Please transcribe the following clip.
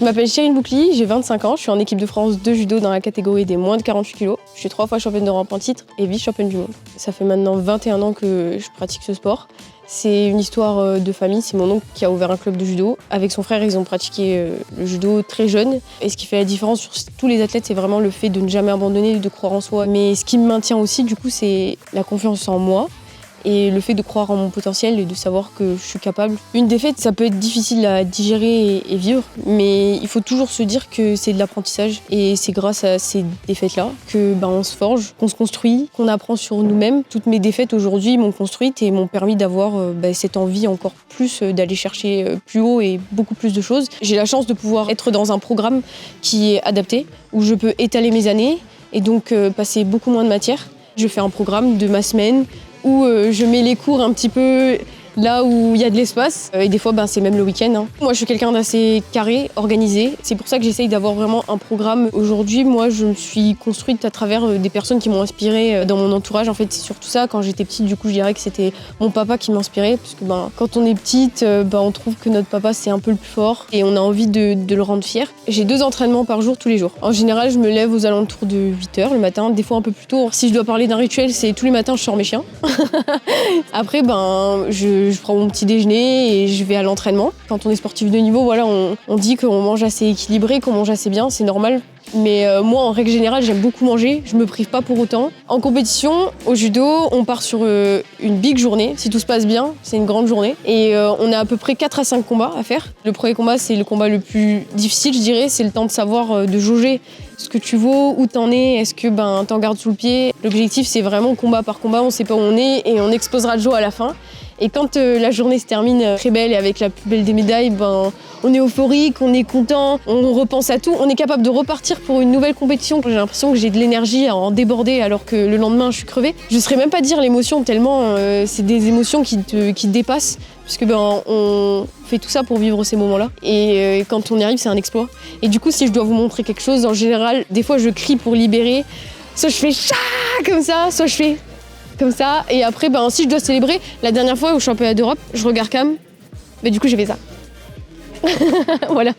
m'appelle Chérine Boucli, j'ai 25 ans, je suis en équipe de France de judo dans la catégorie des moins de 48 kg. Je suis 3 fois championne d'Europe en titre et vice-championne du monde. Ça fait maintenant 21 ans que je pratique ce sport. C'est une histoire de famille, c'est mon oncle qui a ouvert un club de judo. Avec son frère, ils ont pratiqué le judo très jeune. Et ce qui fait la différence sur tous les athlètes, c'est vraiment le fait de ne jamais abandonner, de croire en soi. Mais ce qui me maintient aussi, du coup, c'est la confiance en moi. Et le fait de croire en mon potentiel et de savoir que je suis capable. Une défaite, ça peut être difficile à digérer et vivre, mais il faut toujours se dire que c'est de l'apprentissage. Et c'est grâce à ces défaites-là que on se forge, qu'on se construit, qu'on apprend sur nous-mêmes. Toutes mes défaites aujourd'hui m'ont construite et m'ont permis d'avoir cette envie encore plus d'aller chercher plus haut et beaucoup plus de choses. J'ai la chance de pouvoir être dans un programme qui est adapté, où je peux étaler mes années et donc passer beaucoup moins de matière. Je fais un programme de ma semaine, où je mets les cours un petit peu là où il y a de l'espace. Et des fois, c'est même le week-end. Moi, je suis quelqu'un d'assez carré, organisé. C'est pour ça que j'essaye d'avoir vraiment un programme. Aujourd'hui, moi, je me suis construite à travers des personnes qui m'ont inspirée dans mon entourage. En fait, c'est surtout ça. Quand j'étais petite, du coup, je dirais que c'était mon papa qui m'inspirait. Parce que quand on est petite, on trouve que notre papa, c'est un peu le plus fort. Et on a envie de le rendre fier. J'ai 2 entraînements par jour, tous les jours. En général, je me lève aux alentours de 8h le matin, des fois un peu plus tôt. Si je dois parler d'un rituel, c'est tous les matins, je sors mes chiens. Après, je prends mon petit déjeuner et je vais à l'entraînement. Quand on est sportif de niveau, on dit qu'on mange assez équilibré, qu'on mange assez bien, c'est normal. Mais moi, en règle générale, j'aime beaucoup manger, je me prive pas pour autant. En compétition, au judo, on part sur une big journée. Si tout se passe bien, c'est une grande journée. Et on a à peu près 4 à 5 combats à faire. Le premier combat, c'est le combat le plus difficile, je dirais. C'est le temps de savoir, de jauger ce que tu vaux, où t'en es, est-ce que t'en gardes sous le pied. L'objectif, c'est vraiment combat par combat, on sait pas où on est et on explosera le jour à la fin. Et quand la journée se termine très belle et avec la plus belle des médailles, on est euphorique, on est content, on repense à tout. On est capable de repartir pour une nouvelle compétition. J'ai l'impression que j'ai de l'énergie à en déborder alors que le lendemain, je suis crevée. Je ne saurais même pas dire l'émotion tellement c'est des émotions qui te dépassent. Puisque on fait tout ça pour vivre ces moments-là. Et quand on y arrive, c'est un exploit. Et du coup, si je dois vous montrer quelque chose, en général, des fois, je crie pour libérer. Soit je fais « chat » comme ça, soit je fais comme ça. Et après, si je dois célébrer, la dernière fois au championnat d'Europe, je regarde Cam, du coup j'ai fait ça. Voilà.